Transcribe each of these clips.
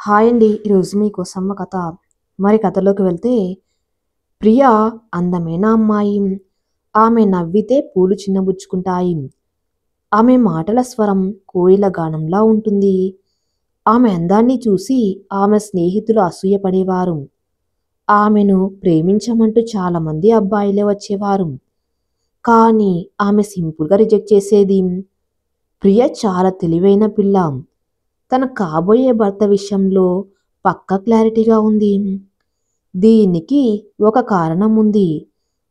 Hi అండి. ఈరోజు మీకోసం ఒక కథ. కథలోకి వెళ్తే, ప్రియ అందమైన అమ్మాయి. ఆమె నవ్వితే పూలు చిన్నబుచ్చుకుంటాయి. ఆమె మాటల స్వరం కోయిల గానంలా ఉంటుంది. ఆమె అందాన్ని చూసి ఆమె స్నేహితులు అసూయపడేవారు. ఆమెను ప్రేమించమంటూ చాలామంది అబ్బాయిలే వచ్చేవారు. కానీ ఆమె సింపుల్గా రిజెక్ట్ చేసేది. ప్రియ చాలా తెలివైన పిల్ల. తన కాబోయే భర్త విషయంలో పక్కా క్లారిటీగా ఉంది. దీనికి ఒక కారణం ఉంది.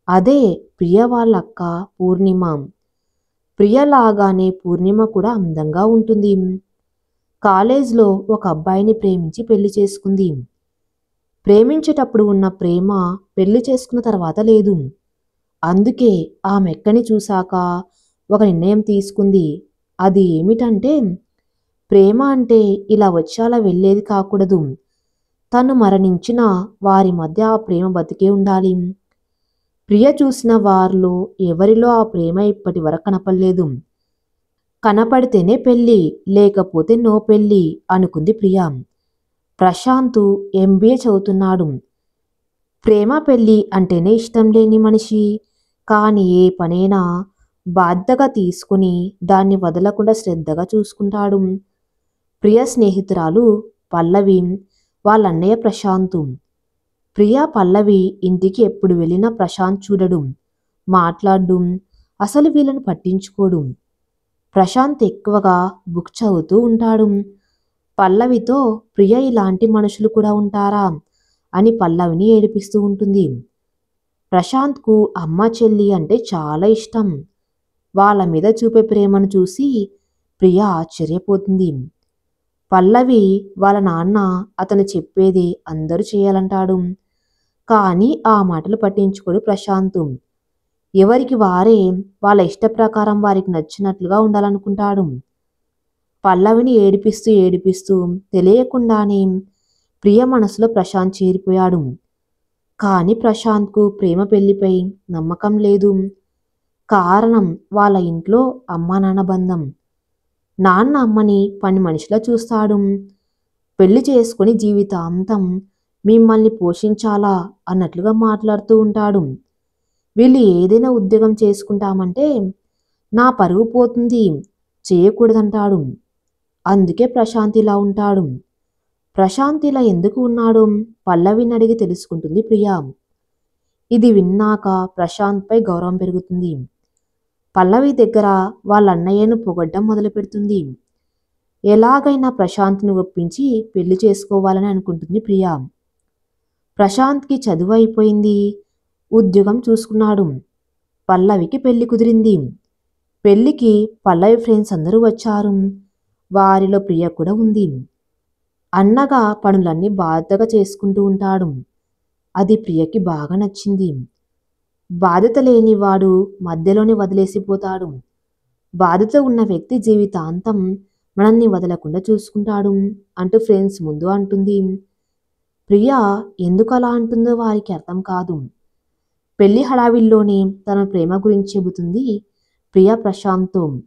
అదే ప్రియ వాళ్ళ అక్క పూర్ణిమ. ప్రియ లాగానే పూర్ణిమ కూడా అందంగా ఉంటుంది. కాలేజ్లో ఒక అబ్బాయిని ప్రేమించి పెళ్లి చేసుకుంది. ప్రేమించేటప్పుడు ఉన్న ప్రేమ పెళ్లి చేసుకున్న తర్వాత లేదు. అందుకే ఆమె ఎక్కని చూశాక ఒక నిర్ణయం తీసుకుంది. అది ఏమిటంటే, ప్రేమ అంటే ఇలా వచ్చి అలా వెళ్ళేది కాకూడదు. తను మరణించిన వారి మధ్య ఆ ప్రేమ బతికే ఉండాలి. ప్రియ చూసిన వారిలో ఎవరిలో ఆ ప్రేమ ఇప్పటి వరకు కనపడలేదు. కనపడితేనే పెళ్ళి, లేకపోతే నో పెళ్ళి అనుకుంది ప్రియ. ప్రశాంత్ ఎంబీఏ చదువుతున్నాడు. ప్రేమ పెళ్ళి అంటేనే ఇష్టం లేని మనిషి. కానీ ఏ పనైనా బాధ్యతగా తీసుకుని దాన్ని వదలకుండా శ్రద్ధగా చూసుకుంటాడు. ప్రియ స్నేహితురాలు పల్లవి వాళ్ళ అన్నయ్య ప్రశాంత్. ప్రియ పల్లవి ఇంటికి ఎప్పుడు వెళ్ళినా ప్రశాంత్ చూడడు, మాట్లాడు, అసలు వీళ్ళను పట్టించుకోడు. ప్రశాంత్ ఎక్కువగా బుక్ చదువుతూ ఉంటాడు. పల్లవితో ప్రియ ఇలాంటి మనుషులు కూడా ఉంటారా అని పల్లవిని ఏడిపిస్తూ ఉంటుంది. ప్రశాంత్కు అమ్మ చెల్లి అంటే చాలా ఇష్టం. వాళ్ళ మీద చూపే ప్రేమను చూసి ప్రియ ఆశ్చర్యపోతుంది. పల్లవి వాళ్ళ నాన్న అతను చెప్పేది అందరూ చేయాలంటాడు. కానీ ఆ మాటలు పట్టించుకోడు ప్రశాంత్. ఎవరికి వారే వాళ్ళ ఇష్ట ప్రకారం వారికి నచ్చినట్లుగా ఉండాలనుకుంటాడు. పల్లవిని ఏడిపిస్తూ ఏడిపిస్తూ తెలియకుండానే ప్రియ మనసులో ప్రశాంత్ చేరిపోయాడు. కానీ ప్రశాంత్కు ప్రేమ పెళ్లిపై నమ్మకం లేదు. కారణం వాళ్ళ ఇంట్లో అమ్మా నాన్న బంధం. నాన్న అమ్మని పని మనిషిలా చూస్తాడు. పెళ్లి చేసుకుని జీవితాంతం మిమ్మల్ని పోషించాలా అన్నట్లుగా మాట్లాడుతూ ఉంటాడు. వీళ్ళు ఏదైనా ఉద్యోగం చేసుకుంటామంటే నా పరువు పోతుంది, చేయకూడదంటాడు. అందుకే ప్రశాంత్ ఇలా ఉంటాడు. ప్రశాంత్ ఇలా ఎందుకు ఉన్నాడు పల్లవిని అడిగి తెలుసుకుంటుంది ప్రియ. ఇది విన్నాక ప్రశాంత్పై గౌరవం పెరుగుతుంది. పల్లవి దగ్గర వాళ్ళ అన్నయ్యను పొగడ్డం మొదలు పెడుతుంది. ఎలాగైనా ప్రశాంత్ని ఒప్పించి పెళ్లి చేసుకోవాలని అనుకుంటుంది ప్రియ. ప్రశాంత్కి చదువు అయిపోయింది, ఉద్యోగం చూసుకున్నాడు. పల్లవికి పెళ్లి కుదిరింది. పెళ్లికి పల్లవి ఫ్రెండ్స్ అందరూ వచ్చారు. వారిలో ప్రియ కూడా ఉంది. అన్నగా పనులన్నీ బాధ్యతగా చేసుకుంటూ ఉంటాడు. అది ప్రియకి బాగా నచ్చింది. బాధ్యత లేనివాడు మధ్యలోనే వదిలేసిపోతాడు. బాధ్యత ఉన్న వ్యక్తి జీవితాంతం మనల్ని వదలకుండా చూసుకుంటాడు అంటూ ఫ్రెండ్స్ ముందు అంటుంది. ప్రియ ఎందుకు అలా అంటుందో వారికి అర్థం కాదు. పెళ్లి హడావిల్లోనే తన ప్రేమ గురించి చెబుతుంది ప్రియ ప్రశాంత్తో.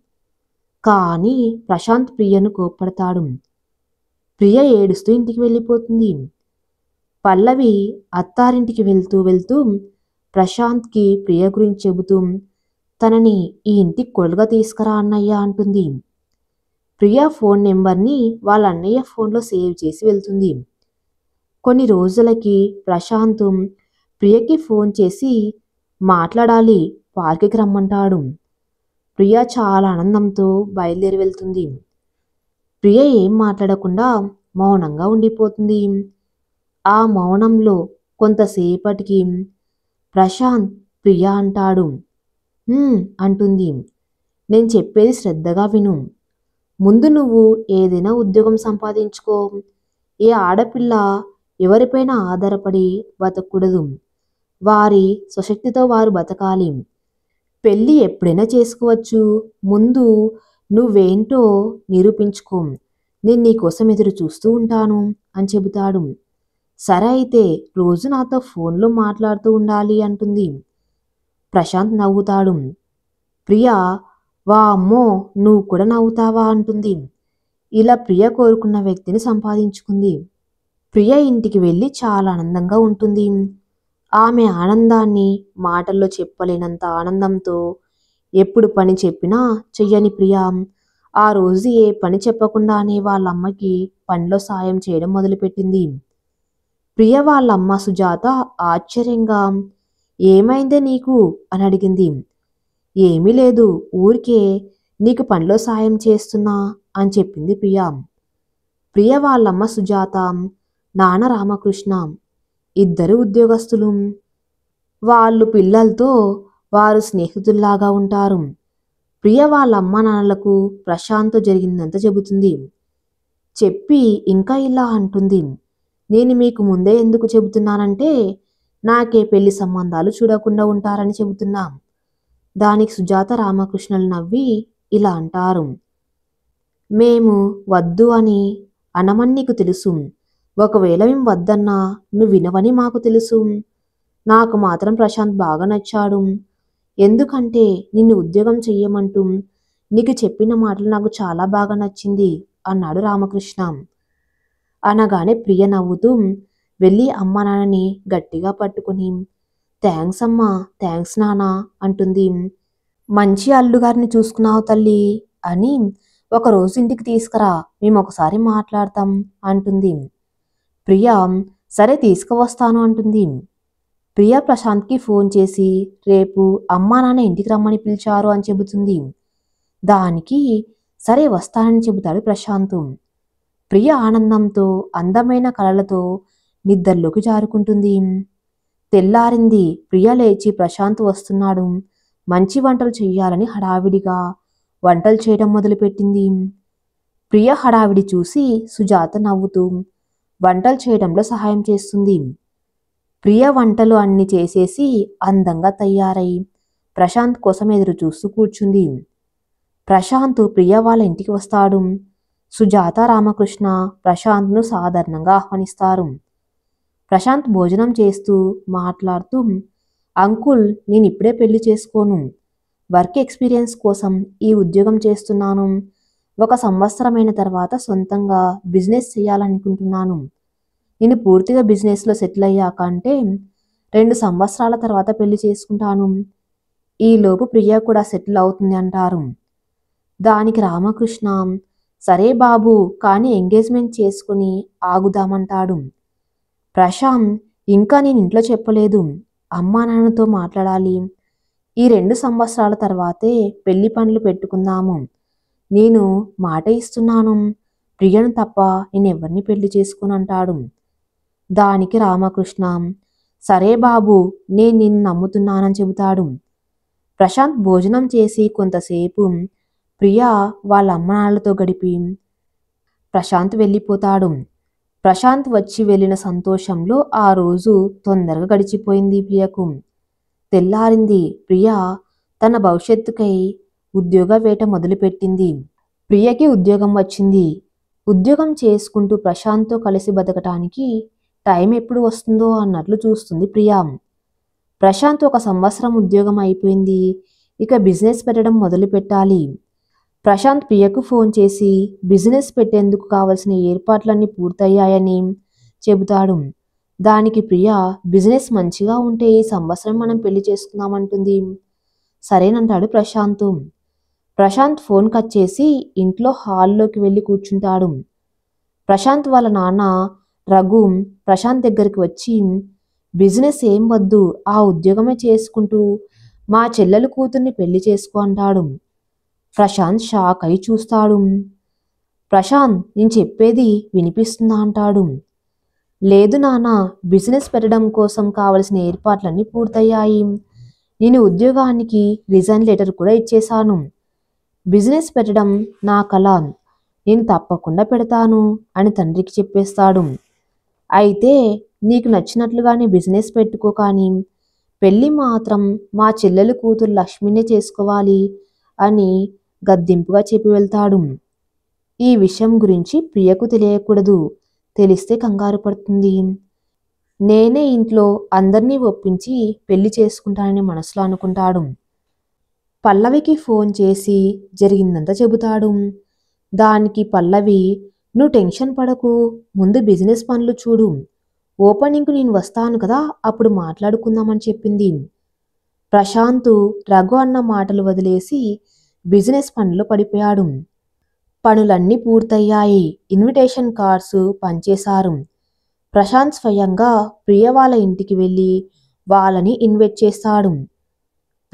కానీ ప్రశాంత్ ప్రియను కోప్పడతాడు. ప్రియ ఏడుస్తూ ఇంటికి వెళ్ళిపోతుంది. పల్లవి అత్తారింటికి వెళ్తూ వెళ్తూ ప్రశాంత్కి ప్రియ గురించి చెబుతూ తనని ఈ ఇంటికి కొడుగా తీసుకురా అన్నయ్య అంటుంది. ప్రియ ఫోన్ నెంబర్ని వాళ్ళ అన్నయ్య ఫోన్లో సేవ్ చేసి వెళ్తుంది. కొన్ని రోజులకి ప్రశాంత్ ప్రియకి ఫోన్ చేసి మాట్లాడాలి, పార్కుకి రమ్మంటాడు. ప్రియ చాలా ఆనందంతో బయలుదేరి వెళ్తుంది. ప్రియ ఏం మాట్లాడకుండా మౌనంగా ఉండిపోతుంది. ఆ మౌనంలో కొంతసేపటికి ప్రశాంత్ ప్రియ అంటాడు. అంటుంది. నేను చెప్పేది శ్రద్ధగా విను. ముందు నువ్వు ఏదైనా ఉద్యోగం సంపాదించుకో. ఏ ఆడపిల్ల ఎవరిపైన ఆధారపడి బతకూడదు. వారి స్వశక్తితో వారు బతకాలి. పెళ్ళి ఎప్పుడైనా చేసుకోవచ్చు. ముందు నువ్వేంటో నిరూపించుకో. నేను నీకోసం ఎదురు చూస్తూ ఉంటాను అని చెబుతాడు. సరే అయితే రోజు నాతో ఫోన్లో మాట్లాడుతూ ఉండాలి అంటుంది. ప్రశాంత్ నవ్వుతాడు. ప్రియ వా అమ్మో నువ్వు కూడా నవ్వుతావా అంటుంది. ఇలా ప్రియ కోరుకున్న వ్యక్తిని సంపాదించుకుంది. ప్రియ ఇంటికి వెళ్ళి చాలా ఆనందంగా ఉంటుంది. ఆమె ఆనందాన్ని మాటల్లో చెప్పలేనంత ఆనందంతో ఎప్పుడు పని చెప్పినా చెయ్యని ప్రియ ఆ రోజు ఏ పని చెప్పకుండానే వాళ్ళమ్మకి పనిలో సాయం చేయడం మొదలుపెట్టింది. ప్రియ వాళ్ళమ్మ సుజాత ఆశ్చర్యంగా ఏమైందే నీకు అని అడిగింది. ఏమీ లేదు, ఊరికే నీకు పనిలో సాయం చేస్తున్నా అని చెప్పింది ప్రియ. ప్రియ వాళ్ళమ్మ సుజాత, నాన్న రామకృష్ణ ఇద్దరు ఉద్యోగస్తులు. వాళ్ళు పిల్లలతో వారు స్నేహితుల్లాగా ఉంటారు. ప్రియ వాళ్ళ అమ్మ నాన్నలకు ప్రశాంత్తో జరిగిందంతా చెబుతుంది. చెప్పి ఇంకా ఇలా అంటుంది, నేను మీకు ముందే ఎందుకు చెబుతున్నానంటే నాకే పెళ్లి సంబంధాలు చూడకుండా ఉంటారని చెబుతున్నా. దానికి సుజాత రామకృష్ణలు నవ్వి ఇలా అంటారు, మేము వద్దు అని అనమని నీకు తెలుసు. ఒకవేళ మేము వద్దన్నా నువ్వు వినవని మాకు తెలుసు. నాకు మాత్రం ప్రశాంత్ బాగా నచ్చాడు. ఎందుకంటే నిన్ను ఉద్యోగం చెయ్యమంటూ నీకు చెప్పిన మాటలు నాకు చాలా బాగా నచ్చింది అన్నాడు రామకృష్ణ. అనగానే ప్రియ నవ్వుతూ వెళ్ళి అమ్మ నాన్నని గట్టిగా పట్టుకుని థ్యాంక్స్ అమ్మా, థ్యాంక్స్ నానా అంటుంది. మంచి అల్లుగారిని చూసుకున్నావు తల్లి అని ఒకరోజు ఇంటికి తీసుకురా, మేము ఒకసారి మాట్లాడతాం అంటుంది. ప్రియ సరే తీసుకువస్తాను అంటుంది. ప్రియ ప్రశాంత్కి ఫోన్ చేసి రేపు అమ్మా నాన్న ఇంటికి రమ్మని పిలిచారు అని చెబుతుంది. దానికి సరే వస్తానని చెబుతాడు ప్రశాంత్. ప్రియ ఆనందంతో అందమైన కలలతో నిద్రలోకి జారుకుంటుంది. తెల్లారింది. ప్రియ లేచి ప్రశాంత్ వస్తున్నాడు, మంచి వంటలు చెయ్యాలని హడావిడిగా వంటలు చేయడం మొదలుపెట్టింది. ప్రియ హడావిడి చూసి సుజాత నవ్వుతూ వంటలు చేయడంలో సహాయం చేస్తుంది. ప్రియ వంటలు అన్ని చేసేసి అందంగా తయారై ప్రశాంత్ కోసం ఎదురు చూస్తూ కూర్చుంది. ప్రశాంత్ ప్రియ వాళ్ళ ఇంటికి వస్తాడు. సుజాత రామకృష్ణ ప్రశాంత్ను సాధారణంగా ఆహ్వానిస్తారు. ప్రశాంత్ భోజనం చేస్తూ మాట్లాడుతూ, అంకుల్ నేను ఇప్పుడే పెళ్లి చేసుకోను, వర్క్ ఎక్స్పీరియన్స్ కోసం ఈ ఉద్యోగం చేస్తున్నాను. 1 సంవత్సరమైన తర్వాత సొంతంగా బిజినెస్ చేయాలనుకుంటున్నాను. నేను పూర్తిగా బిజినెస్లో సెటిల్ అయ్యాక అంటే 2 సంవత్సరాల తర్వాత పెళ్లి చేసుకుంటాను. ఈలోపు ప్రియ కూడా సెటిల్ అవుతుంది అంటారు. దానికి రామకృష్ణ సరే బాబు, కానీ ఎంగేజ్మెంట్ చేసుకుని ఆగుదామంటాడు. ప్రశాంత్ ఇంకా నేను ఇంట్లో చెప్పలేదు, అమ్మా నాన్నతో మాట్లాడాలి. ఈ 2 సంవత్సరాల తర్వాతే పెళ్లి పనులు పెట్టుకుందాము. నేను మాట ఇస్తున్నాను, ప్రియను తప్ప నేను ఎవరిని పెళ్లి చేసుకోను అంటాడు. దానికి రామకృష్ణ సరే బాబు, నేను నిన్ను నమ్ముతున్నానని చెబుతాడు. ప్రశాంత్ భోజనం చేసి కొంతసేపు ప్రియ వాళ్ళ అమ్మ నాన్నలతో గడిపి ప్రశాంత్ వెళ్ళిపోతాడు. ప్రశాంత్ వచ్చి వెళ్ళిన సంతోషంలో ఆ రోజు తొందరగా గడిచిపోయింది ప్రియకు. తెల్లారింది. ప్రియ తన భవిష్యత్తుకై ఉద్యోగ వేట మొదలుపెట్టింది. ప్రియకి ఉద్యోగం వచ్చింది. ఉద్యోగం చేసుకుంటూ ప్రశాంత్తో కలిసి బతకటానికి టైం ఎప్పుడు వస్తుందో అన్నట్లు చూస్తుంది ప్రియ. ప్రశాంత్ 1 సంవత్సరం ఉద్యోగం అయిపోయింది, ఇక బిజినెస్ పెట్టడం మొదలు పెట్టాలి. ప్రశాంత్ ప్రియకు ఫోన్ చేసి బిజినెస్ పెట్టేందుకు కావలసిన ఏర్పాట్లన్నీ పూర్తయ్యాయని చెబుతాడు. దానికి ప్రియ బిజినెస్ మంచిగా ఉంటే ఈ సంవత్సరం మనం పెళ్లి చేసుకుందామంటుంది. సరేనంటాడు ప్రశాంత్. ప్రశాంత్ ఫోన్ కట్ చేసి ఇంట్లో హాల్లోకి వెళ్ళి కూర్చుంటాడు. ప్రశాంత్ వాళ్ళ నాన్న రఘు ప్రశాంత్ దగ్గరికి వచ్చి బిజినెస్ ఏం వద్దు, ఆ ఉద్యోగమే చేసుకుంటూ మా చెల్లెలు కూతుర్ని పెళ్లి చేసుకో అంటాడు. ప్రశాంత్ షాక్ అయి చూస్తాడు. ప్రశాంత్ నేను చెప్పేది వినిపిస్తుందా అంటాడు. లేదు నాన్న, బిజినెస్ పెట్టడం కోసం కావలసిన ఏర్పాట్లన్నీ పూర్తయ్యాయి. నేను ఉద్యోగానికి రిజైన్ లెటర్ కూడా ఇచ్చేశాను. బిజినెస్ పెట్టడం నా కల, నేను తప్పకుండా పెడతాను అని తండ్రికి చెప్పేస్తాడు. అయితే నీకు నచ్చినట్లుగానే బిజినెస్ పెట్టుకో, కానీ పెళ్ళి మాత్రం మా చెల్లెలు కూతురు లక్ష్మినే చేసుకోవాలి అని గద్దింపుగా చెప్పి వెళ్తాడు. ఈ విషయం గురించి ప్రియకు తెలియకూడదు, తెలిస్తే కంగారు పడుతుంది. నేనే ఇంట్లో అందరినీ ఒప్పించి పెళ్లి చేసుకుంటానని మనసులో అనుకుంటాడు. పల్లవికి ఫోన్ చేసి జరిగిందంతా చెబుతాడు. దానికి పల్లవి నువ్వు టెన్షన్ పడకు, ముందు బిజినెస్ పనులు చూడు. ఓపెనింగ్కు నేను వస్తాను కదా, అప్పుడు మాట్లాడుకుందామని చెప్పింది. ప్రశాంత్ రఘు అన్న మాటలు వదిలేసి బిజినెస్ పనిలో పడిపోయాడు. పనులన్నీ పూర్తయ్యాయి. Invitation cards పంచేశారు. ప్రశాంత్ స్వయంగా ప్రియ వాళ్ళ ఇంటికి వెళ్ళి వాళ్ళని ఇన్వైట్ చేస్తాడు.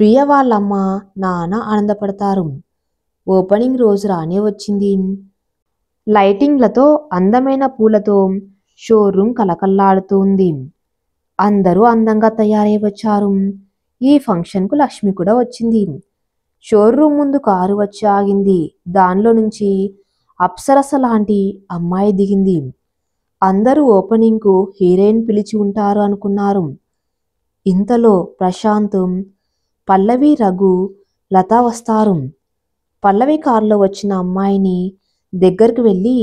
ప్రియ వాళ్ళమ్మ నాన్న ఆనందపడతారు. ఓపెనింగ్ రోజు రానే వచ్చింది. లైటింగ్లతో అందమైన పూలతో షోరూమ్ కలకల్లాడుతుంది. అందరూ అందంగా తయారై వచ్చారు. ఈ ఫంక్షన్కు లక్ష్మి కూడా వచ్చింది. షోరూమ్ ముందు కారు వచ్చి ఆగింది. దానిలో నుంచి అప్సరస లాంటి అమ్మాయి దిగింది. అందరూ ఓపెనింగ్కు హీరోయిన్ పిలిచి ఉంటారు అనుకున్నారు. ఇంతలో ప్రశాంత్, పల్లవి, రఘు, లత వస్తారు. పల్లవి కారులో వచ్చిన అమ్మాయిని దగ్గరికి వెళ్ళి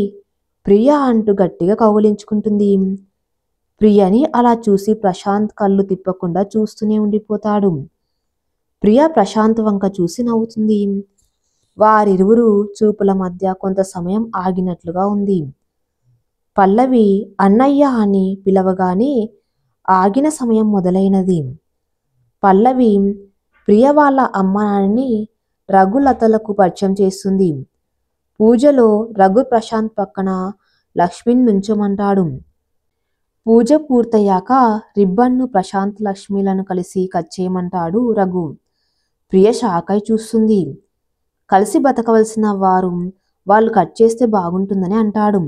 ప్రియ అంటూ గట్టిగా కౌగిలించుకుంటుంది. ప్రియని అలా చూసి ప్రశాంత్ కళ్ళు తిప్పకుండా చూస్తూనే ఉండిపోతాడు. ప్రియ ప్రశాంత్ వంక చూసి నవ్వుతుంది. వారిరువురు చూపుల మధ్య కొంత సమయం ఆగినట్లుగా ఉంది. పల్లవి అన్నయ్య అని పిలవగానే ఆగిన సమయం మొదలైనది. పల్లవి ప్రియ వాళ్ళ అమ్మ నాన్నని రఘులతలకు పరిచయం చేస్తుంది. పూజలో రఘు ప్రశాంత్ పక్కన లక్ష్మిని నుంచోమంటాడు. పూజ పూర్తయ్యాక రిబ్బన్ను ప్రశాంత్ లక్ష్మిలను కలిసి కట్ చేయమంటాడు రఘు. ప్రియ షాకై చూస్తుంది. కలిసి బతకవలసిన వారు వాళ్ళు కట్ చేస్తే బాగుంటుందని అంటాడు.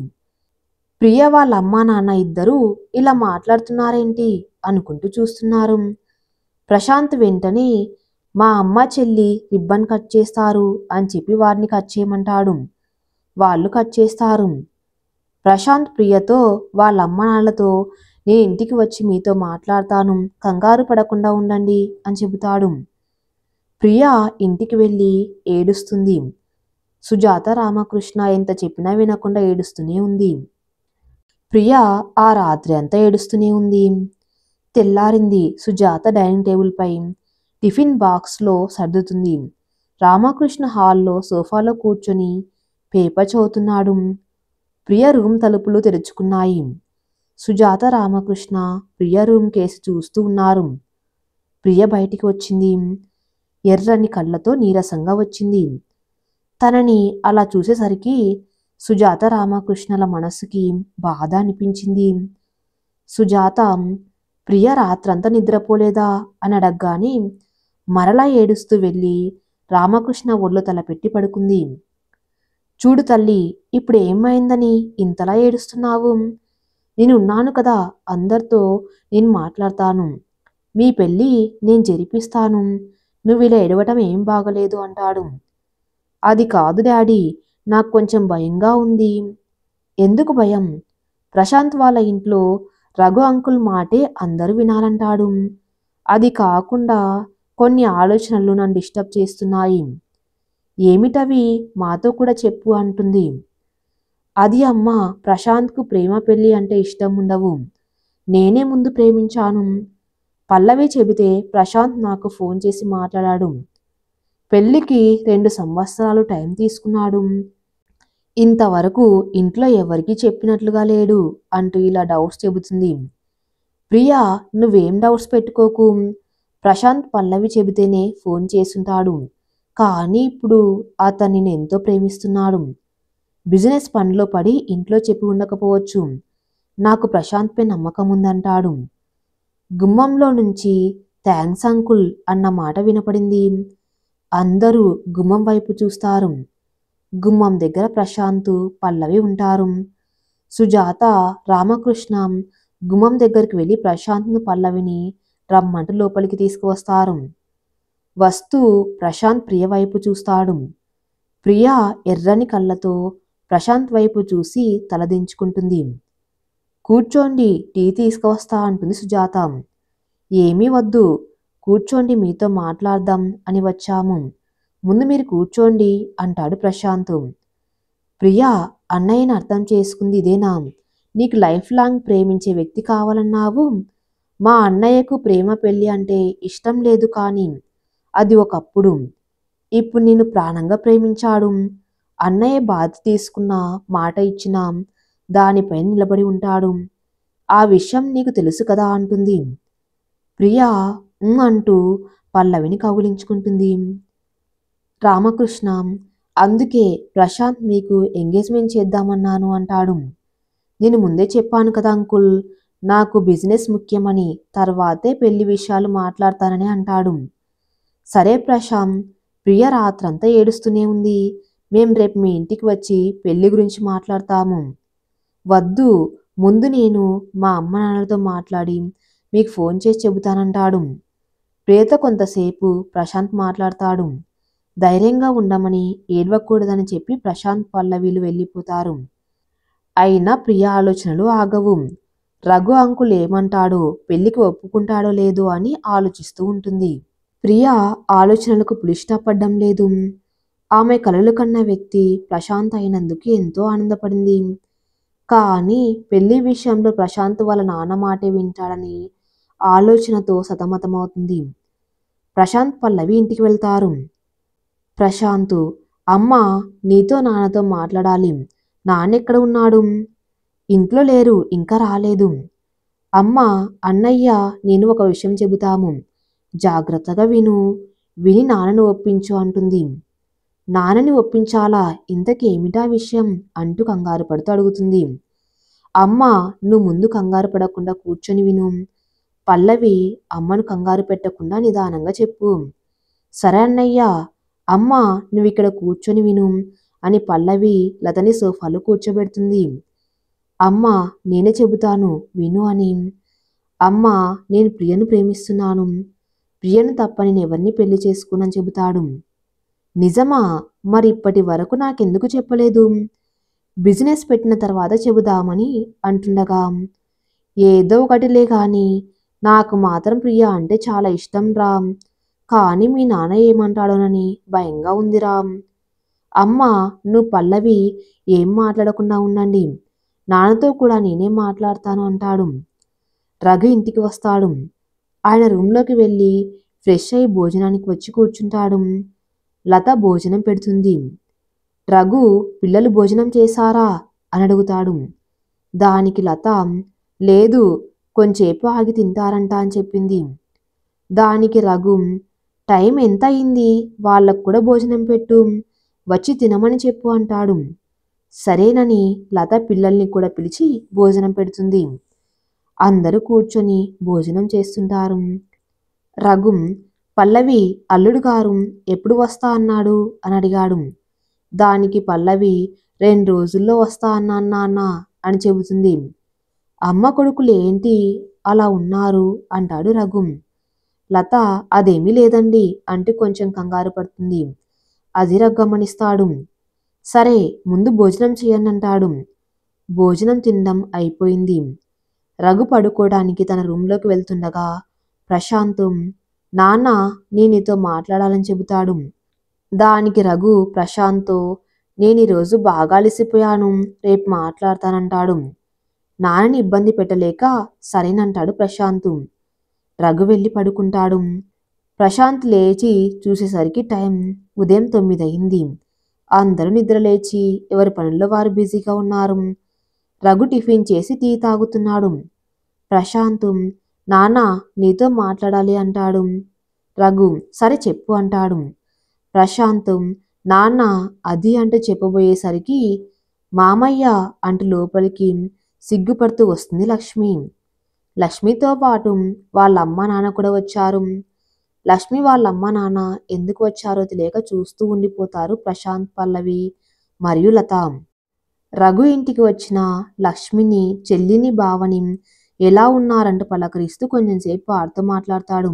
ప్రియ వాళ్ళ అమ్మా నాన్న ఇద్దరూ ఇలా మాట్లాడుతున్నారేంటి అనుకుంటూ చూస్తున్నారు. ప్రశాంత్ వెంటనే మా అమ్మ చెల్లి రిబ్బన్ కట్ చేస్తారు అని చెప్పి వారిని కట్ చేయమంటాడు. వాళ్ళు కట్ చేస్తారు. ప్రశాంత్ ప్రియతో వాళ్ళ అమ్మ నాన్నలతో నేను ఇంటికి వచ్చి మీతో మాట్లాడతాను, కంగారు పడకుండా ఉండండి అని చెబుతాడు. ప్రియ ఇంటికి వెళ్ళి ఏడుస్తుంది. సుజాత రామకృష్ణ ఎంత చెప్పినా వినకుండా ఏడుస్తూనే ఉంది. ప్రియ ఆ రాత్రి అంతా ఏడుస్తూనే ఉంది. తెల్లారింది. సుజాత డైనింగ్ టేబుల్పై టిఫిన్ బాక్స్లో సర్దుతుంది. రామకృష్ణ హాల్లో సోఫాలో కూర్చొని పేపర్ చదువుతున్నాడు. ప్రియ రూమ్ తలుపులు తెరుచుకున్నాయి. సుజాత రామకృష్ణ ప్రియ రూమ్ కేసి చూస్తూ ఉన్నారు. ప్రియ బయటికి వచ్చింది. ఎర్రని కళ్ళతో నీరసంగా వచ్చింది. తనని అలా చూసేసరికి సుజాత రామకృష్ణల మనసుకి బాధ అనిపించింది. సుజాత ప్రియ రాత్రంతా నిద్రపోలేదా అని అడగగానే మరలా ఏడుస్తూ వెళ్ళి రామకృష్ణ ఒళ్ళో తలపెట్టి పడుకుంది. చూడు తల్లి, ఇప్పుడు ఏమైందని ఇంతలా ఏడుస్తున్నావు? నేనున్నాను కదా, అందరితో నేను మాట్లాడతాను, మీ పెళ్ళి నేను జరిపిస్తాను, నువ్వు ఇలా ఏడవటం ఏం బాగలేదు అంటాడు. అది కాదు డాడీ, నాకు కొంచెం భయంగా ఉంది. ఎందుకు భయం? ప్రశాంత్ వాళ్ళ ఇంట్లో రఘు అంకుల్ మాటే అందరూ వినాలంటాడు. అది కాకుండా కొన్ని ఆలోచనలు నన్ను డిస్టర్బ్ చేస్తున్నాయి. ఏమిటవి? మాతో కూడా చెప్పు అంటుంది. అది అమ్మ, ప్రశాంత్కు ప్రేమ పెళ్ళి అంటే ఇష్టం ఉండవు. నేనే ముందు ప్రేమించాను. పల్లవి చెబితే ప్రశాంత్ నాకు ఫోన్ చేసి మాట్లాడాడు. పెళ్ళికి 2 సంవత్సరాలు టైం తీసుకున్నాడు. ఇంతవరకు ఇంట్లో ఎవరికీ చెప్పినట్లుగా లేడు అంటూ ఇలా డౌట్స్ చెబుతుంది. ప్రియా, నువ్వేం డౌట్స్ పెట్టుకోకు. ప్రశాంత్ పల్లవి చెబితేనే ఫోన్ చేసుంటాడు. కానీ ఇప్పుడు అతన్ని నేను ఎంతో ప్రేమిస్తున్నాడు. బిజినెస్ పనిలో పడి ఇంట్లో చెప్పి ఉండకపోవచ్చు. నాకు ప్రశాంత్పై నమ్మకం ఉందంటాడు. గుమ్మంలో నుంచి థ్యాంక్స్ అంకుల్ అన్న మాట వినపడింది. అందరూ గుమ్మం వైపు చూస్తారు. గుమ్మం దగ్గర ప్రశాంత్, పల్లవి ఉంటారు. సుజాత, రామకృష్ణ గుమ్మం దగ్గరికి వెళ్ళి ప్రశాంత్ను పల్లవిని రమ్మంటూ లోపలికి తీసుకువస్తారు. వస్తూ ప్రశాంత్ ప్రియ వైపు చూస్తాడు. ప్రియ ఎర్రని కళ్ళతో ప్రశాంత్ వైపు చూసి తలదించుకుంటుంది. కూర్చోండి, టీ తీసుకువస్తా అంటుంది సుజాత. ఏమీ వద్దు, కూర్చోండి, మీతో మాట్లాడదాం అని వచ్చాము, ముందు మీరు కూర్చోండి అంటాడు ప్రశాంత్. ప్రియా, అన్నయ్యని అర్థం చేసుకుంది ఇదేనా? నీకు లైఫ్ లాంగ్ ప్రేమించే వ్యక్తి కావాలన్నావు. మా అన్నయ్యకు ప్రేమ పెళ్ళి అంటే ఇష్టం లేదు, కానీ అది ఒకప్పుడు. ఇప్పుడు నిన్ను ప్రాణంగా ప్రేమించాడు. అన్నయ్య బాధ్యత తీసుకున్న మాట ఇచ్చిన దానిపై నిలబడి ఉంటాడు. ఆ విషయం నీకు తెలుసు కదా అంటుంది. ప్రియా అంటూ పల్లవిని కౌగిలించుకుంటుంది. రామకృష్ణ అందుకే ప్రశాంత్ మీకు ఎంగేజ్మెంట్ చేద్దామన్నాను అంటాడు. నేను ముందే చెప్పాను కదా అంకుల్, నాకు బిజినెస్ ముఖ్యమని, తర్వాతే పెళ్లి విషయాలు మాట్లాడతానని అంటాడు. సరే ప్రశాంత్, ప్రియ రాత్రంతా ఏడుస్తూనే ఉంది. మేం రేపు మీ ఇంటికి వచ్చి పెళ్లి గురించి మాట్లాడతాము. వద్దు, ముందు నేను మా అమ్మ నాన్నలతో మాట్లాడి మీకు ఫోన్ చేసి చెబుతానంటాడు. ప్రియతో కొంతసేపు ప్రశాంత్ మాట్లాడతాడు. ధైర్యంగా ఉండమని, ఏడవకూడదని చెప్పి ప్రశాంత్ పల్లవిలు వెళ్ళిపోతారు. అయినా ప్రియ ఆలోచనలు ఆగవు. రఘు అంకుల్ ఏమంటాడో, పెళ్లికి ఒప్పుకుంటాడో లేదో అని ఆలోచిస్తూ ఉంటుంది. ప్రియ ఆలోచనలకు పులిష్టపడ్డం లేదు. ఆమె కలలు కన్న వ్యక్తి ప్రశాంత్ అయినందుకు ఎంతో ఆనందపడింది. కానీ పెళ్లి విషయంలో ప్రశాంత్ వాళ్ళ నాన్న మాటే వింటాడని ఆలోచనతో సతమతమవుతుంది. ప్రశాంత్ పల్లవి ఇంటికి వెళ్తారు. ప్రశాంత్, అమ్మ నీతో నాన్నతో మాట్లాడాలి. నాన్నెక్కడ ఉన్నాడు? ఇంట్లో లేరు, ఇంకా రాలేదు. అమ్మ, అన్నయ్య నేను ఒక విషయం చెబుతాము, జాగ్రత్తగా విను, విని నాన్నను ఒప్పించు అంటుంది. నాన్నని ఒప్పించాలా? ఇంతకేమిటా విషయం అంటూ కంగారు పడుతూ అడుగుతుంది. అమ్మ, నువ్వు ముందు కంగారు పడకుండా కూర్చొని విను. పల్లవి అమ్మను కంగారు పెట్టకుండా నిదానంగా చెప్పు. సరే అన్నయ్య. అమ్మ, నువ్వు ఇక్కడ కూర్చొని విను అని పల్లవి లతని సోఫాలో కూర్చోబెడుతుంది. అమ్మ, నేనే చెబుతాను విను అని. అమ్మ, నేను ప్రియను ప్రేమిస్తున్నాను. ప్రియను తప్ప నేను ఎవరిని పెళ్లి చేసుకోనని చెబుతాడు. నిజమా? మరి ఇప్పటి వరకు నాకెందుకు చెప్పలేదు? బిజినెస్ పెట్టిన తర్వాత చెబుదామని అంటుండగా, ఏదో ఒకటిలే కానీ నాకు మాత్రం ప్రియ అంటే చాలా ఇష్టం రా. కానీ మీ నాన్న ఏమంటాడోనని భయంగా ఉందిరా. అమ్మ, నువ్వు పల్లవి ఏం మాట్లాడకుండా ఉండండి, నాన్నతో కూడా నేనే మాట్లాడతాను అంటాడు. రఘు ఇంటికి వస్తాడు. ఆయన రూమ్లోకి వెళ్ళి ఫ్రెష్ అయి భోజనానికి వచ్చి కూర్చుంటాడు. లత భోజనం పెడుతుంది. రఘు, పిల్లలు భోజనం చేశారా అని అడుగుతాడు. దానికి లత, లేదు, కొంచేపు ఆగి తింటారంట అని చెప్పింది. దానికి రఘు, టైం ఎంత అయింది, వాళ్ళకు కూడా భోజనం పెట్టు, వచ్చి తినమని చెప్పు అంటాడు. సరేనని లత పిల్లల్ని కూడా పిలిచి భోజనం పెడుతుంది. అందరూ కూర్చొని భోజనం చేస్తుంటారు. రఘు, పల్లవి అల్లుడు గారు ఎప్పుడు వస్తా అన్నాడు అని అడిగాడు. దానికి పల్లవి, 2 రోజుల్లో వస్తా అన్నాను నాన్న అని చెబుతుంది. అమ్మ కొడుకులు ఏంటి అలా ఉన్నారు అంటాడు రఘు. లత, అదేమీ లేదండి అంటూ కొంచెం కంగారు పడుతుంది. అది రఘు గమనిస్తాడు. సరే, ముందు భోజనం చేయండి అంటాడు. భోజనం తినడం అయిపోయింది. రఘు పడుకోవడానికి తన రూమ్లోకి వెళ్తుండగా ప్రశాంత్, నాన్న నేను నీతో మాట్లాడాలని చెబుతాడు. దానికి రఘు ప్రశాంత్, నేను ఈరోజు బాగా అలసిపోయాను, రేపు మాట్లాడతానంటాడు. నాన్నని ఇబ్బంది పెట్టలేక సరేనంటాడు ప్రశాంత్. రఘు వెళ్ళి పడుకుంటాడు. ప్రశాంత్ లేచి చూసేసరికి టైం ఉదయం 9 అయింది. అందరూ నిద్రలేచి ఎవరి పనుల్లో వారు బిజీగా ఉన్నారు. రఘు టిఫిన్ చేసి టీ తాగుతున్నాడు. ప్రశాంత్, నాన్న నీతో మాట్లాడాలి అంటాడు. రఘు, సరే చెప్పు అంటాడు. ప్రశాంత్, నాన్న అది అంటూ చెప్పబోయేసరికి మామయ్య అంటూ లోపలికి సిగ్గుపడుతూ వస్తుంది లక్ష్మి. లక్ష్మితో పాటు వాళ్ళ అమ్మ నాన్న కూడా వచ్చారు. లక్ష్మి వాళ్ళ అమ్మ నాన్న ఎందుకు వచ్చారో తెలియక చూస్తూ ఉండిపోతారు ప్రశాంత్, పల్లవి మరియు లత. రఘు ఇంటికి వచ్చిన లక్ష్మిని, చెల్లిని, బావని ఎలా ఉన్నారంటూ పలకరిస్తూ కొంచెంసేపు వారితో మాట్లాడతాడు.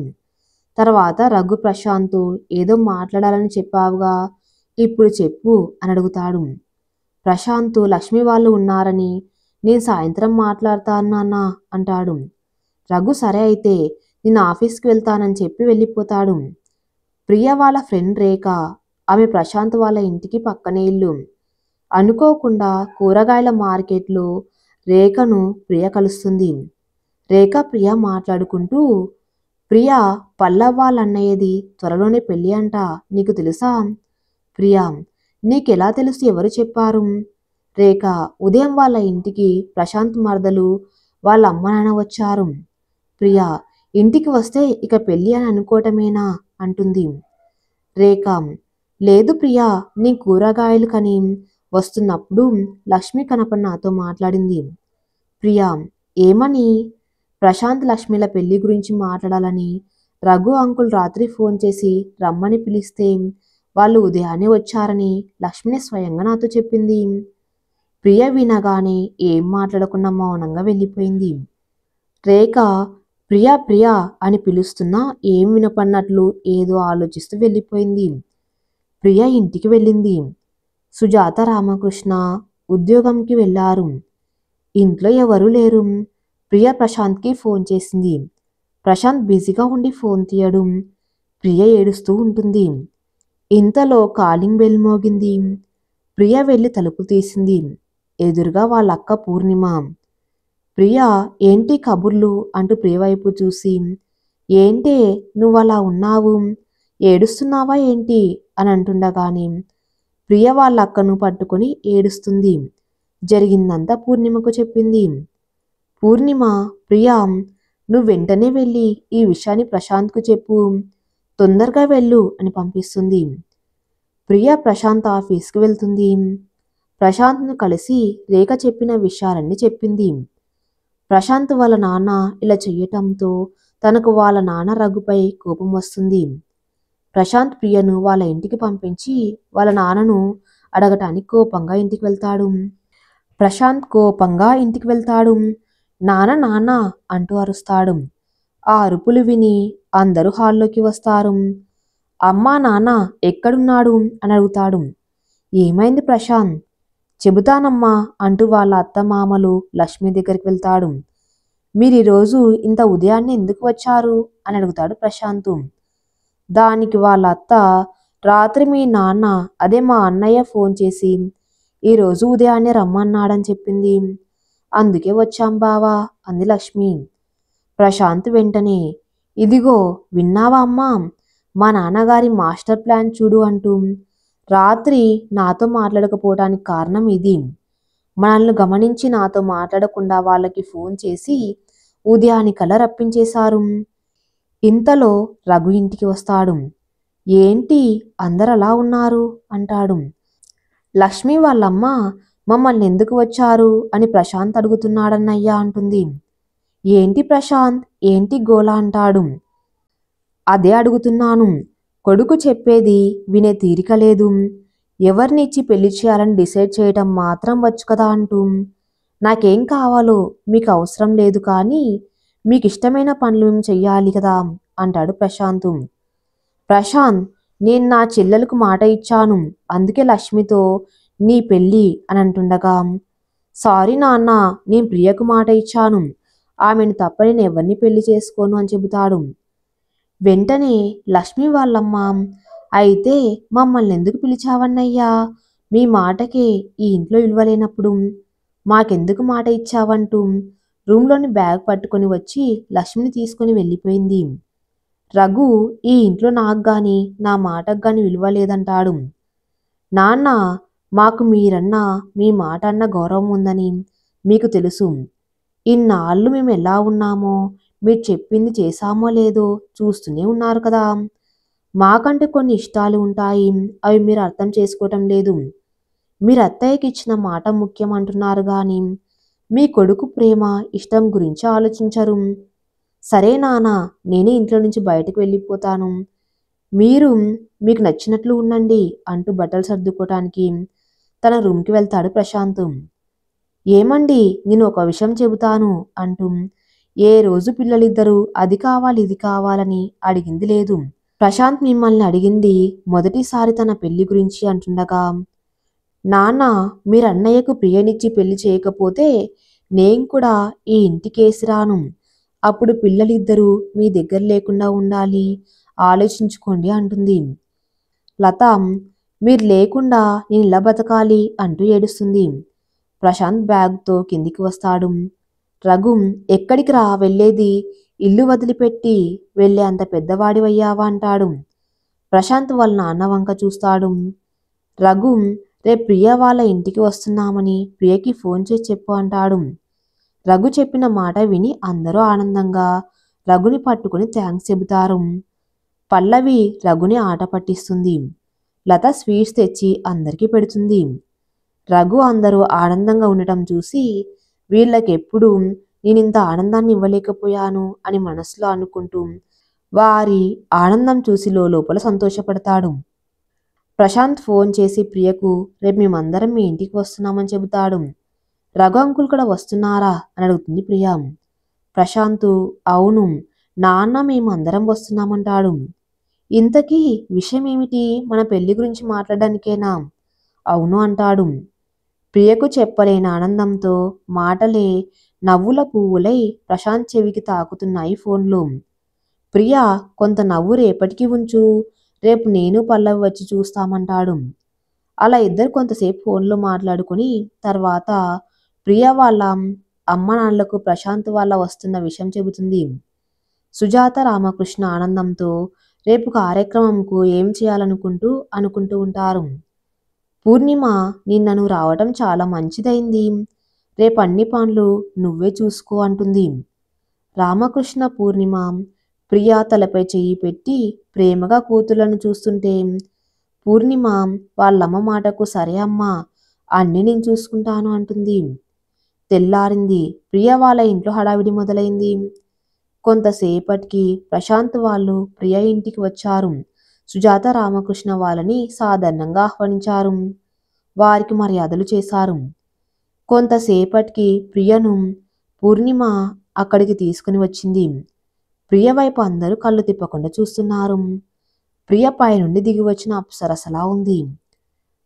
తర్వాత రఘు ప్రశాంత్, ఏదో మాట్లాడాలని చెప్పావుగా, ఇప్పుడు చెప్పు అని అడుగుతాడు. ప్రశాంత్, లక్ష్మి వాళ్ళు ఉన్నారని, నేను సాయంత్రం మాట్లాడతాను నాన్న అంటాడు. రఘు, సరే అయితే నేను ఆఫీస్కి వెళ్తానని చెప్పి వెళ్ళిపోతాడు. ప్రియ వాళ్ళ ఫ్రెండ్ రేఖ, ఆమె ప్రశాంత్ వాళ్ళ ఇంటికి పక్కనే ఇల్లు. అనుకోకుండా కూరగాయల మార్కెట్లో రేఖను ప్రియ కలుస్తుంది. రేఖ ప్రియ మాట్లాడుకుంటూ, ప్రియా, పల్లవ్ వాళ్ళ అన్నయ్యది త్వరలోనే పెళ్ళి అంట, నీకు తెలుసా? ప్రియా, నీకెలా తెలుసు? ఎవరు చెప్పారు? రేఖ, ఉదయం వాళ్ళ ఇంటికి ప్రశాంత్ మరదలు వాళ్ళ అమ్మ నాన్న వచ్చారు. ప్రియా, ఇంటికి వస్తే ఇక పెళ్ళి అని అనుకోవటమేనా అంటుంది. రేఖ, లేదు ప్రియా, నీ కూరగాయలు కని వస్తున్నప్పుడు లక్ష్మి కనపడి నాతో మాట్లాడింది. ప్రియా, ఏమని? ప్రశాంత్ లక్ష్మిల పెళ్లి గురించి మాట్లాడాలని రఘు అంకుల్ రాత్రి ఫోన్ చేసి రమ్మని పిలిస్తే వాళ్ళు ఉదయాన్నే వచ్చారని లక్ష్మిని స్వయంగా నాతో చెప్పింది. ప్రియ వినగానే ఏం మాట్లాడకుండా మౌనంగా వెళ్ళిపోయింది. రేఖ ప్రియా ప్రియా అని పిలుస్తున్నా ఏం వినపడినట్లు ఏదో ఆలోచిస్తూ వెళ్ళిపోయింది. ప్రియ ఇంటికి వెళ్ళింది. సుజాత, రామకృష్ణ ఉద్యోగంకి వెళ్ళారు. ఇంట్లో ఎవరూ లేరు. ప్రియ ప్రశాంత్కి ఫోన్ చేసింది. ప్రశాంత్ బిజీగా ఉండి ఫోన్ తీయడం. ప్రియ ఏడుస్తూ ఉంటుంది. ఇంతలో కాలింగ్ బెల్ మోగింది. ప్రియ వెళ్ళి తలుపు తీసింది. ఎదురుగా వాళ్ళ అక్క పూర్ణిమ. ప్రియ, ఏంటి కబుర్లు అంటూ ప్రియ వైపు చూసి, ఏంటే నువ్వలా ఉన్నావు, ఏడుస్తున్నావా ఏంటి అని అంటుండగానే ప్రియ వాళ్ళ అక్కను పట్టుకొని ఏడుస్తుంది. జరిగిందంతా పూర్ణిమకు చెప్పింది. పూర్ణిమ, ప్రియా, నువ్వు వెంటనే వెళ్ళి ఈ విషయాన్ని ప్రశాంత్కు చెప్పు, తొందరగా వెళ్ళు అని పంపిస్తుంది. ప్రియ ప్రశాంత్ ఆఫీస్కి వెళ్తుంది. ప్రశాంత్ను కలిసి రేఖ చెప్పిన విషయాలన్నీ చెప్పింది. ప్రశాంత్ వాళ్ళ నాన్న ఇలా చెయ్యటంతో తనకు వాళ్ళ నాన్న రఘుపై కోపం వస్తుంది. ప్రశాంత్ ప్రియను వాళ్ళ ఇంటికి పంపించి వాళ్ళ నాన్నను అడగటానికి కోపంగా ఇంటికి వెళ్తాడు. ప్రశాంత్ కోపంగా ఇంటికి వెళ్తాడు. నాన్న నాన్న అంటూ అరుస్తాడు. ఆ అరుపులు విని అందరూ హాల్లోకి వస్తారు. అమ్మా నాన్న ఎక్కడున్నాడు అని అడుగుతాడు. ఏమైంది ప్రశాంత్? చెబుతానమ్మా అంటూ వాళ్ళ అత్తమామలు లక్ష్మి దగ్గరికి వెళ్తాడు. మీరు ఈరోజు ఇంత ఉదయాన్నే ఎందుకు వచ్చారు అని అడుగుతాడు ప్రశాంత్. దానికి వాళ్ళ అత్త, రాత్రి మీ నాన్న అదే మా అన్నయ్య ఫోన్ చేసి ఈరోజు ఉదయాన్నే రమ్మన్నాడని చెప్పింది, అందుకే వచ్చాం బావా అంది లక్ష్మి. ప్రశాంత్ వెంటనే, ఇదిగో విన్నావా అమ్మా, మా నాన్నగారి మాస్టర్ ప్లాన్ చూడు అంటూ రాత్రి నాతో మాట్లాడకపోవడానికి కారణం ఇది. మనల్ని గమనించి నాతో మాట్లాడకుండా వాళ్ళకి ఫోన్ చేసి ఉదయానికల్లా రప్పించేశారు. ఇంతలో రఘు ఇంటికి వస్తాడు. ఏంటి అందరు అలా ఉన్నారు అంటాడు. లక్ష్మి వాళ్ళమ్మ మమ్మల్ని ఎందుకు వచ్చారు అని ప్రశాంత్ అడుగుతున్నాడన్నయ్యా అంటుంది. ఏంటి ప్రశాంత్, ఏంటి గోలా అంటాడు. అదే అడుగుతున్నాను, కొడుకు చెప్పేది వినే తీరిక లేదు, ఎవరినిచ్చి పెళ్లి చేయాలని డిసైడ్ చేయటం మాత్రం వచ్చు కదా అంటూ, నాకేం కావాలో మీకు అవసరం లేదు కానీ మీకు ఇష్టమైన పనులు మేము చెయ్యాలి కదా అంటాడు ప్రశాంత్. ప్రశాంత్, నేను నా చెల్లెలకు మాట ఇచ్చాను, అందుకే లక్ష్మితో నీ పెళ్ళి అని అంటుండగా, సారీ నాన్న, నేను ప్రియకు మాట ఇచ్చాను, ఆమెను తప్ప నేను ఎవరిని పెళ్లి చేసుకోను అని చెబుతాడు. వెంటనే లక్ష్మి వాళ్ళమ్మ, అయితే మమ్మల్ని ఎందుకు పిలిచావన్నయ్యా, మీ మాటకే ఈ ఇంట్లో విలువలేనప్పుడు మాకెందుకు మాట ఇచ్చావంటూ రూమ్లోని బ్యాగ్ పట్టుకొని వచ్చి లక్ష్మిని తీసుకొని వెళ్ళిపోయింది. రఘు, ఈ ఇంట్లో నాకు గాని నా మాటకు గాని విలువ లేదంటాడు. నాన్న, మాకు మీరన్నా మీ మాట అన్న గౌరవం ఉందని మీకు తెలుసు. ఇన్నాళ్ళు మేము ఎలా ఉన్నామో, మీరు చెప్పింది చేశామో లేదో చూస్తూనే ఉన్నారు కదా. మాకంటూ కొన్ని ఇష్టాలు ఉంటాయి, అవి మీరు అర్థం చేసుకోవటం లేదు. మీరు అత్తయ్యకి ఇచ్చిన మాట ముఖ్యం అంటున్నారు కానీ మీ కొడుకు ప్రేమ ఇష్టం గురించి ఆలోచించరు. సరే నాన్న, నేనే ఇంట్లో నుంచి బయటకు వెళ్ళిపోతాను, మీరు మీకు నచ్చినట్లు ఉండండి అంటూ బట్టలు సర్దుకోవటానికి తన రూమ్కి వెళ్తాడు ప్రశాంత్. ఏమండి, నేను ఒక విషయం చెబుతాను అంటూ ఏ రోజు పిల్లలిద్దరూ అది కావాలి ఇది కావాలని అడిగింది లేదు. ప్రశాంత్ మిమ్మల్ని అడిగింది మొదటిసారి తన పెళ్లి గురించి అంటుండగా, నాన్న, మీరు అన్నయ్యకు ప్రియనిచ్చి పెళ్లి చేయకపోతే నేను కూడా ఈ ఇంటికేసి రాను, అప్పుడు పిల్లలిద్దరూ మీ దగ్గర లేకుండా ఉండాలి, ఆలోచించుకోండి అంటుంది. లత, మీరు లేకుండా నేను ఇలా బతకాలి అంటూ ఏడుస్తుంది. ప్రశాంత్ బ్యాగ్తో కిందికి వస్తాడు. రఘు, ఎక్కడికి రా వెళ్ళేది, ఇల్లు వదిలిపెట్టి వెళ్ళే అంత పెద్దవాడివయ్యావా అంటాడు. ప్రశాంత్ వాళ్ళ నాన్న వంక చూస్తాడు. రఘు రేపు ప్రియ వాళ్ళ ఇంటికి వస్తున్నామని ప్రియకి ఫోన్ చేసి చెప్పు అంటాడు. రఘు చెప్పిన మాట విని అందరూ ఆనందంగా రఘుని పట్టుకుని థ్యాంక్స్ చెబుతారు. పల్లవి రఘుని ఆట పట్టిస్తుంది. లత స్వీట్స్ తెచ్చి అందరికీ పెడుతుంది. రఘు అందరూ ఆనందంగా ఉండటం చూసి వీళ్ళకెప్పుడు నేనింత ఆనందాన్ని ఇవ్వలేకపోయాను అని మనసులో అనుకుంటూ వారి ఆనందం చూసి లోపల సంతోషపడతాడు. ప్రశాంత్ ఫోన్ చేసి ప్రియకు రేపు మేమందరం మీ ఇంటికి వస్తున్నామని చెబుతాడు. రఘు అంకుల్ కూడా వస్తున్నారా అని అడుగుతుంది ప్రియ. ప్రశాంత్ అవును నాన్న మేము అందరం వస్తున్నామంటాడు. ఇంతకీ విషయం ఏమిటి, మన పెళ్లి గురించి మాట్లాడడానికేనా? అవును అంటాడు. ప్రియకు చెప్పలేని ఆనందంతో మాటలే నవ్వుల పువ్వులై ప్రశాంత్ చెవికి తాకుతున్నాయి ఫోన్లో. ప్రియ కొంత నవ్వు రేపటికి ఉంచు, రేపు నేను పల్లవి వచ్చి చూస్తామంటాడు. అలా ఇద్దరు కొంతసేపు ఫోన్లో మాట్లాడుకుని తర్వాత ప్రియ వాళ్ళ అమ్మ నాన్నలకు ప్రశాంత్ వాళ్ళ వస్తున్న విషయం చెబుతుంది. సుజాత రామకృష్ణ ఆనందంతో రేపు కార్యక్రమంకు ఏం అనుకుంటూ ఉంటారు. పూర్ణిమ నిన్న నువ్వు రావటం చాలా మంచిదైంది, రేపు అన్ని పనులు నువ్వే చూసుకో అంటుంది. రామకృష్ణ పూర్ణిమ ప్రియ తలపై చెయ్యి పెట్టి ప్రేమగా కూతుళ్లను చూస్తుంటే పూర్ణిమ వాళ్ళమ్మ మాటకు సరే అమ్మా అన్నీ నేను చూసుకుంటాను అంటుంది. తెల్లారింది. ప్రియ వాళ్ళ ఇంట్లో హడావిడి మొదలైంది. కొంతసేపటికి ప్రశాంత్ వాళ్ళు ప్రియ ఇంటికి వచ్చారు. సుజాత రామకృష్ణ వాళ్ళని సాధారణంగా ఆహ్వానించారు. వారికి మర్యాదలు చేశారు. కొంతసేపటికి ప్రియను పూర్ణిమ అక్కడికి తీసుకుని వచ్చింది. ప్రియ వైపు అందరూ కళ్ళు తిప్పకుండా చూస్తున్నారు. ప్రియ పైనుండి దిగి వచ్చిన అప్సరసలా ఉంది.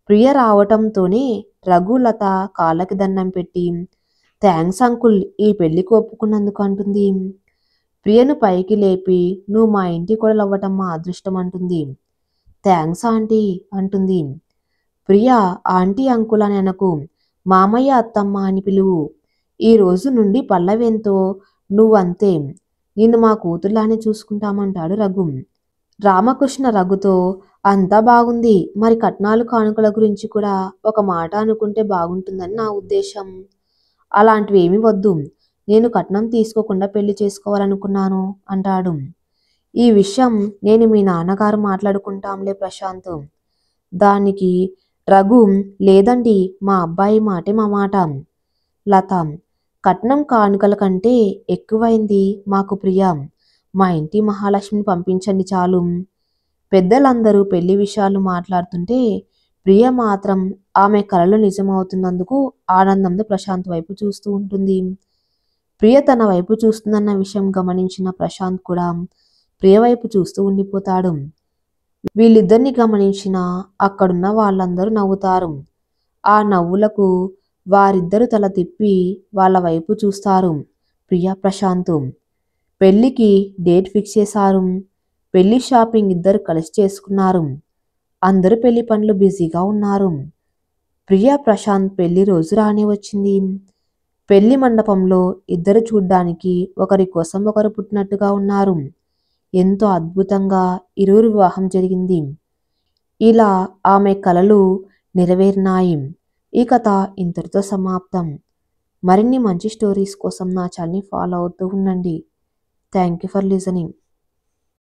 ప్రియ రావటంతోనే రఘులత కాళ్ళకి దండం పెట్టి థ్యాంక్స్ అంకుల్ ఈ పెళ్లికి ఒప్పుకున్నందుకు అంటుంది. ప్రియను పైకి లేపి నువ్వు మా ఇంటి కోడలు అవ్వటం మా అదృష్టం అంటుంది. థ్యాంక్స్ ఆంటీ అంటుంది. ప్రియ ఆంటీ అంకుల్ అని అనకు, మామయ్య అత్తమ్మ అని పిలువు. ఈ రోజు నుండి పల్లవెంతో నువ్వంతే, నిన్ను మా కూతుర్లానే చూసుకుంటామంటాడు రఘు. రామకృష్ణ రఘుతో అంతా బాగుంది, మరి కట్నాలు కానుకల గురించి కూడా ఒక మాట అనుకుంటే బాగుంటుందని నా ఉద్దేశం. అలాంటివి ఏమీ వద్దు, నేను కట్నం తీసుకోకుండా పెళ్లి చేసుకోవాలనుకున్నాను అంటాడు. ఈ విషయం నేను మీ నాన్నగారు మాట్లాడుకుంటాంలే ప్రశాంత్. దానికి రఘు లేదండి మా అబ్బాయి మాటే మా మాట. లత కట్నం కానుకల కంటే ఎక్కువైంది మాకు ప్రియ, మా ఇంటి మహాలక్ష్మిని పంపించండి చాలు. పెద్దలందరూ పెళ్లి విషయాలు మాట్లాడుతుంటే ప్రియ మాత్రం ఆమె కలలు నిజమవుతున్నందుకు ఆనందంతో ప్రశాంత్ వైపు చూస్తూ ఉంటుంది. ప్రియ తన వైపు చూస్తుందన్న విషయం గమనించిన ప్రశాంత్ కూడా ప్రియ వైపు చూస్తూ ఉండిపోతాడు. వీళ్ళిద్దరిని గమనించిన అక్కడున్న వాళ్ళందరూ నవ్వుతారు. ఆ నవ్వులకు వారిద్దరూ తల తిప్పి వాళ్ళ వైపు చూస్తారు. ప్రియ ప్రశాంత్ పెళ్లికి డేట్ ఫిక్స్ చేశారు. పెళ్లి షాపింగ్ ఇద్దరు కలిసి చేసుకున్నారు. అందరూ పెళ్లి పనులు బిజీగా ఉన్నారు. ప్రియ ప్రశాంత్ పెళ్లి రోజు రానే వచ్చింది. పెళ్లి మండపంలో ఇద్దరు చూడ్డానికి ఒకరి కోసం ఒకరు పుట్టినట్టుగా ఉన్నారు. ఎంతో అద్భుతంగా ఇరువురు వివాహం జరిగింది. ఇలా ఆమె కలలు నెరవేరినాయి. ఈ కథ ఇంతటితో సమాప్తం. మరిన్ని మంచి స్టోరీస్ కోసం నా ఛానల్ని ఫాలో అవుతూ ఉండండి. Thank you for listening.